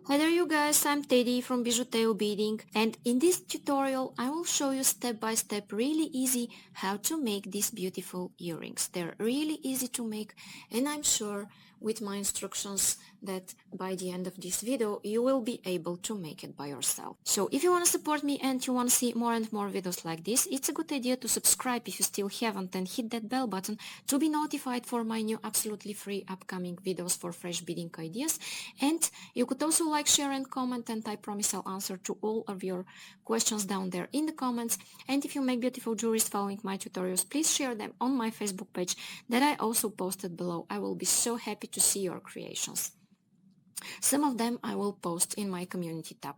Hi there you guys, I'm Teddy from BijuTeo Beading, and in this tutorial I will show you step by step really easy how to make these beautiful earrings. They're really easy to make, and I'm sure with my instructions that by the end of this video you will be able to make it by yourself. So if you want to support me and you want to see more and more videos like this, it's a good idea to subscribe if you still haven't and hit that bell button to be notified for my new absolutely free upcoming videos for fresh beading ideas. And you could also like, share and comment, and I promise I'll answer to all of your questions down there in the comments. And if you make beautiful jewelries following my tutorials, please share them on my Facebook page that I also posted below. I will be so happy to see your creations. Some of them I will post in my community tab.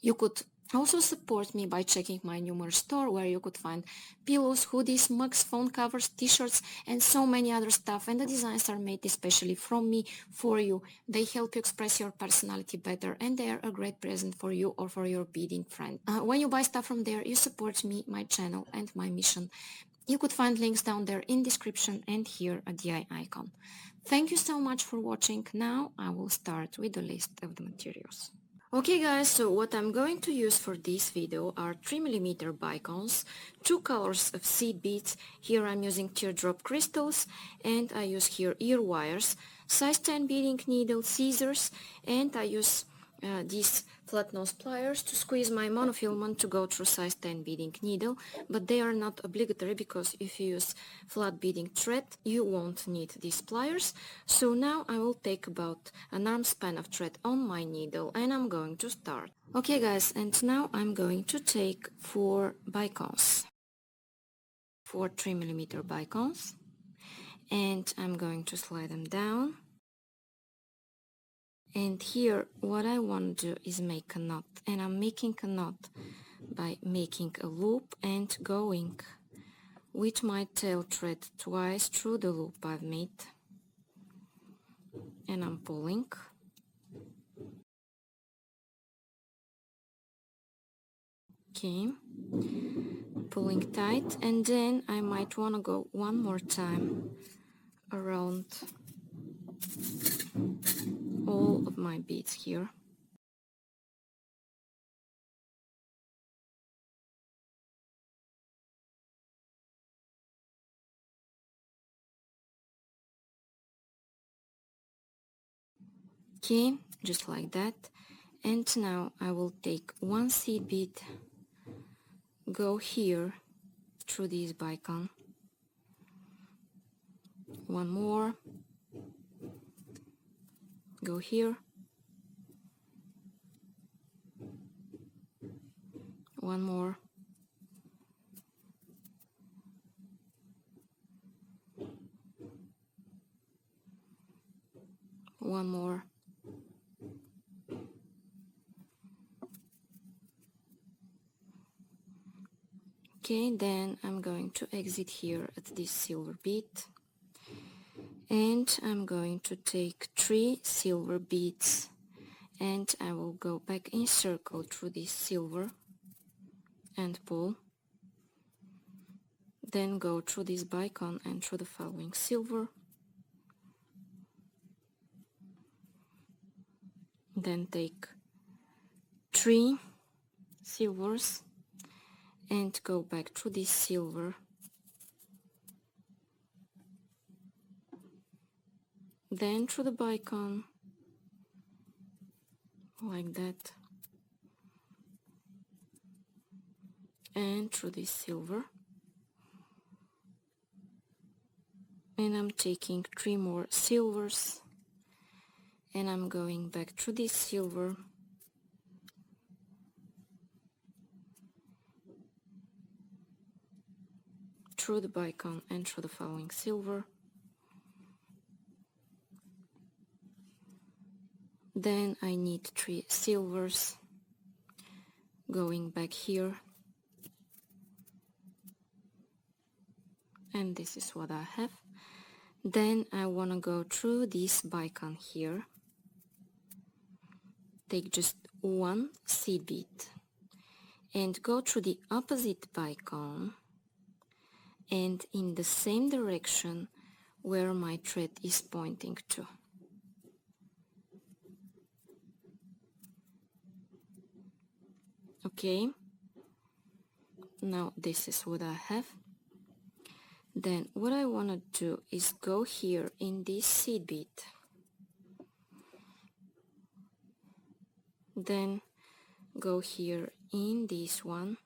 You could also support me by checking my new merch store, where you could find pillows, hoodies, mugs, phone covers, t-shirts and so many other stuff, and the designs are made especially from me for you. They help you express your personality better, and they are a great present for you or for your beading friend. When you buy stuff from there, you support me, my channel and my mission. You could find links down there in description and here at the eye icon. Thank you so much for watching. Now I will start with the list of the materials. Okay guys, so what I'm going to use for this video are 3mm bicones, 2 colors of seed beads. Here I'm using teardrop crystals, and I use here ear wires, size 10 beading needle, scissors, and I use these flat nose pliers to squeeze my monofilament to go through size 10 beading needle, but they are not obligatory because if you use flat beading thread you won't need these pliers. So now I will take about an arm span of thread on my needle and I'm going to start. Okay guys, and now I'm going to take 4 bicones, 4 3mm bicones, and I'm going to slide them down. And here what I want to do is make a knot, and I'm making a knot by making a loop and going with my tail thread twice through the loop I've made, and I'm pulling. Okay, pulling tight, and then I might want to go one more time around all of my beads here. Okay, just like that. And now I will take one seed bead, go here through this bicone, one more, go here, one more, one more, okay. Then I'm going to exit here at this silver bead, and I'm going to take 3 silver beads, and I will go back in circle through this silver and pull, then go through this bicone and through the following silver, then take 3 silvers and go back through this silver, then through the bicone like that, and through this silver, and I'm taking 3 more silvers, and I'm going back through this silver, through the bicone and through the following silver, then I need 3 silvers, going back here, and this is what I have. Then I want to go through this bicone here, take just 1 seed bead and go through the opposite bicone and in the same direction where my thread is pointing to. Okay, now this is what I have. Then what I want to do is go here in this seed bead, then go here in this one,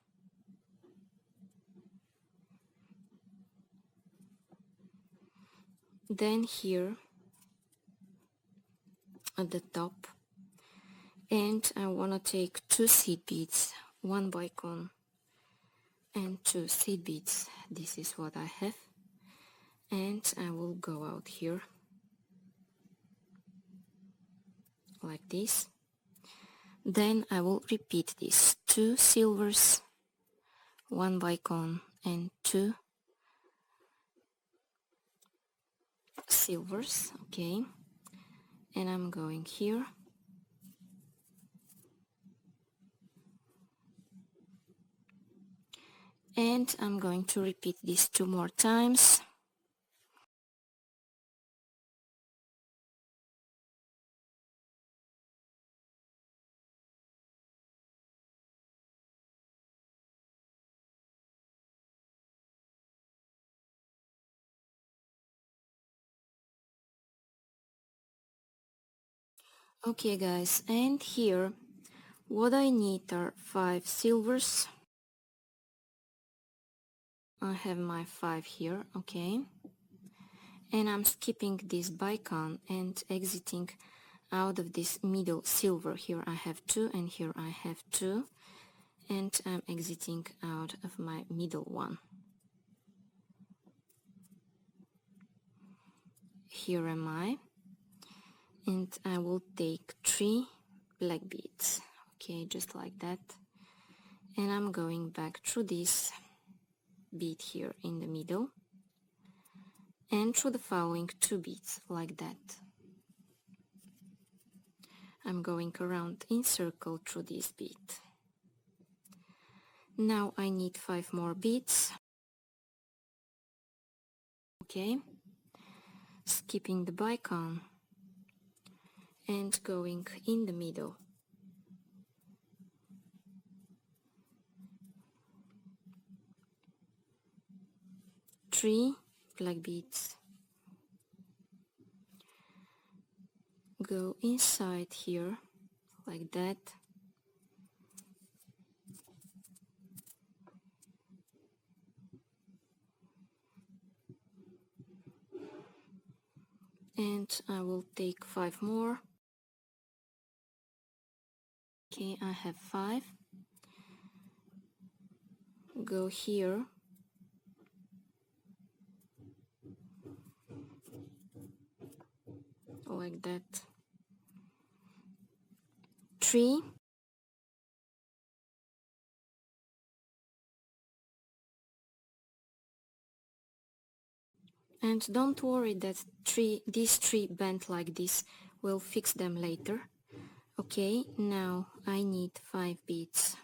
then here at the top, and I want to take 2 seed beads, 1 bicone and 2 seed beads. This is what I have, and I will go out here like this. Then I will repeat this: 2 silvers, 1 bicone and 2 silvers. Okay, and I'm going here, and I'm going to repeat this 2 more times. Okay guys, and here what I need are 5 silvers. I have my 5 here, okay, and I'm skipping this bicone and exiting out of this middle silver. Here I have 2 and here I have 2, and I'm exiting out of my middle one. Here am I, and I will take 3 black beads, okay, just like that, and I'm going back through this bead here in the middle and through the following 2 beads like that. I'm going around in circle through this bead. Now I need 5 more beads, okay, skipping the bicone and going in the middle. Three black beads, go inside here like that, and I will take 5 more. Okay, I have 5. Go here, like that, 3, and don't worry that these 3 bent like this, we'll fix them later. Okay, now I need 5 beads.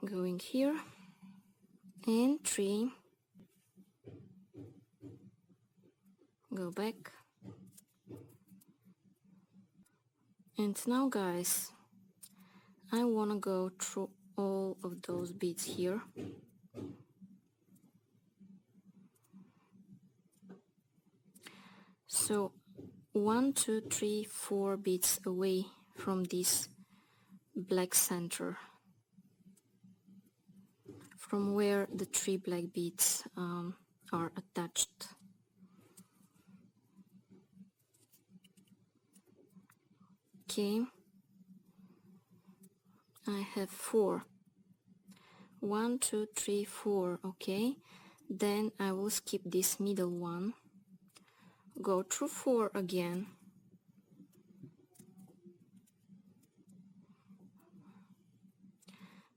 Going here, and 3, go back, and now guys, I want to go through all of those beads here. So 1, 2, 3, 4 beads away from this black center, from where the 3 black beads are attached. Okay, I have 4. 1, 2, 3, 4. Okay, then I will skip this middle one, go through 4 again,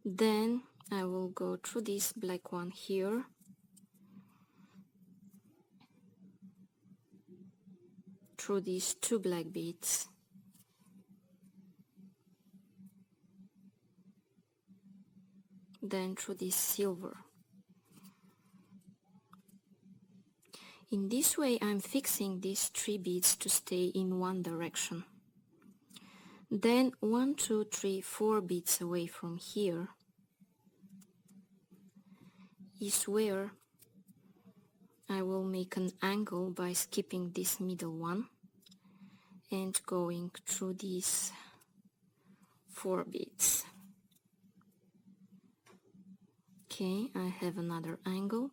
then I will go through this black one here, through these 2 black beads, then through this silver. In this way I'm fixing these 3 beads to stay in one direction. Then 1, 2, 3, 4 beads away from here is where I will make an angle by skipping this middle one and going through these 4 beads. Okay, I have another angle,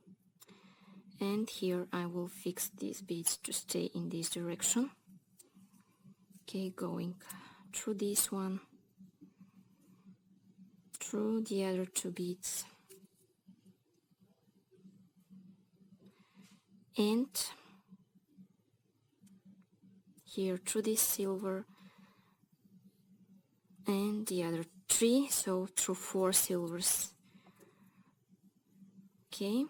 and here I will fix these beads to stay in this direction. Okay, going through this one, through the other 2 beads, and here through this silver and the other 3, so through 4 silvers. Okay,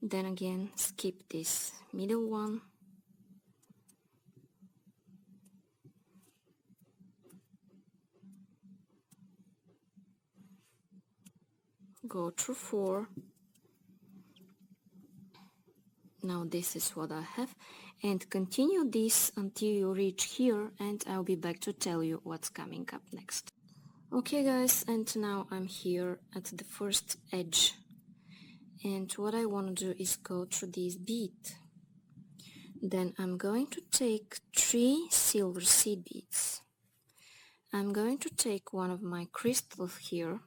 then again skip this middle one, go through 4. Now this is what I have, and continue this until you reach here, and I'll be back to tell you what's coming up next. Okay guys, and now I'm here at the first edge, and what I want to do is go through this bead. Then I'm going to take 3 silver seed beads. I'm going to take one of my crystals here,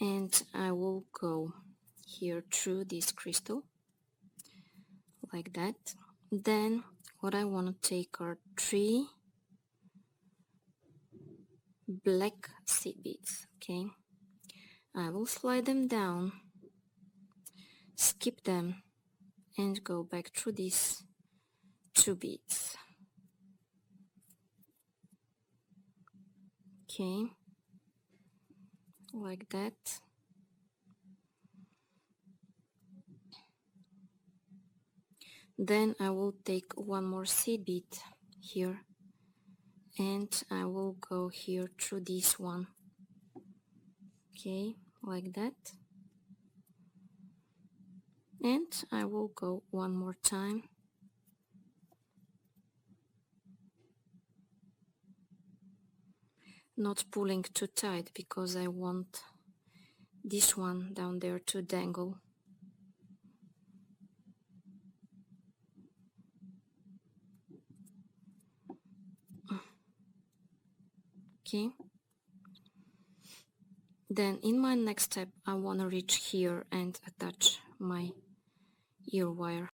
and I will go here through this crystal like that. Then what I want to take are 3 black seed beads. Okay, I will slide them down, skip them, and go back through these 2 beads. Okay, like that. Then I will take one more seed bead here, and I will go here through this one. Okay, like that. And I will go one more time. Not pulling too tight because I want this one down there to dangle. Okay. Then in my next step I want to reach here and attach my ear wire.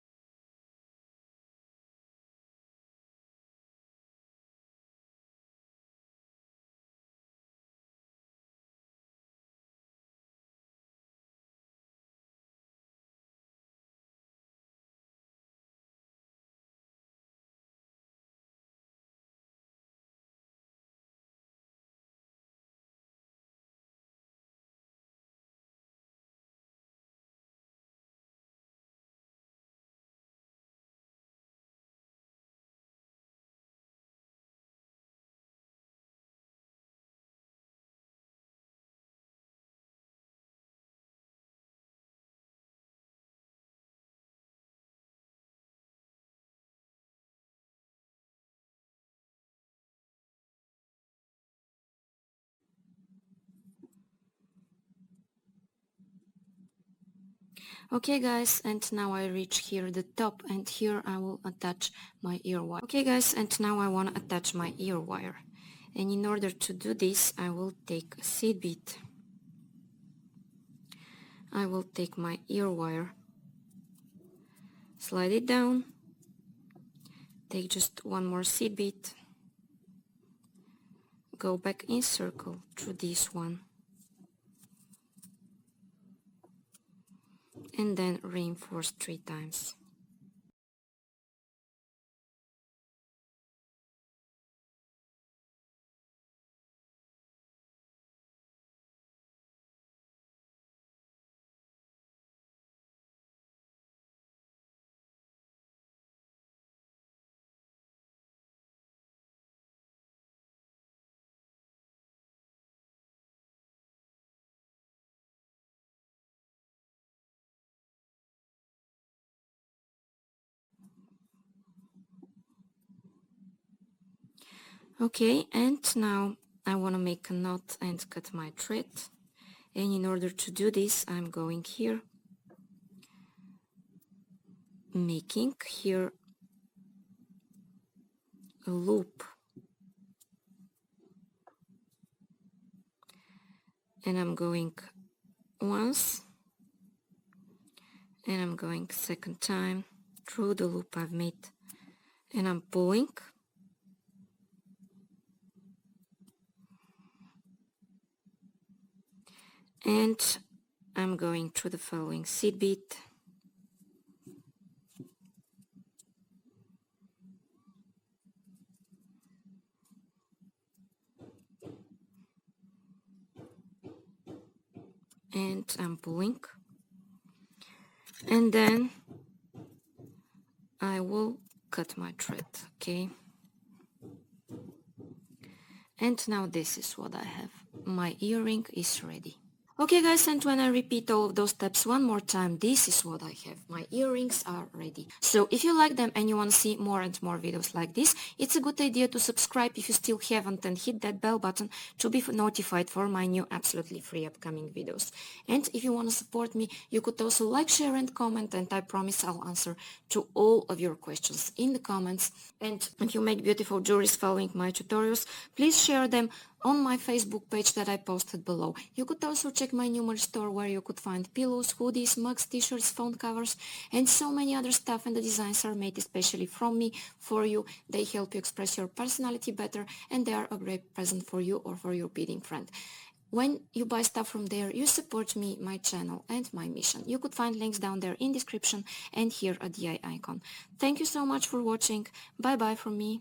Okay guys, and now I reach here the top, and here I will attach my ear wire. Okay guys, and now I want to attach my ear wire, and in order to do this I will take a seed bead. I will take my ear wire, slide it down, take just one more seed bead, go back in circle through this one, and then reinforce 3 times. Okay, and now I want to make a knot and cut my thread. And in order to do this, I'm going here, making here a loop. And I'm going once, and I'm going second time through the loop I've made, and I'm pulling. And I'm going through the following seed bead. And I'm pulling. And then I will cut my thread, okay? And now this is what I have. My earring is ready. Okay guys, and when I repeat all of those steps one more time, this is what I have. My earrings are ready. So if you like them and you want to see more and more videos like this, it's a good idea to subscribe if you still haven't, and hit that bell button to be notified for my new absolutely free upcoming videos. And if you want to support me, you could also like, share and comment, and I promise I'll answer to all of your questions in the comments. And if you make beautiful jewelries following my tutorials, please share them on my Facebook page that I posted below. You could also check my new merch store where you could find pillows, hoodies, mugs, t-shirts, phone covers, and so many other stuff, and the designs are made especially from me for you. They help you express your personality better, and they are a great present for you or for your beading friend. When you buy stuff from there, you support me, my channel, and my mission. You could find links down there in description and here at the eye icon. Thank you so much for watching. Bye bye from me.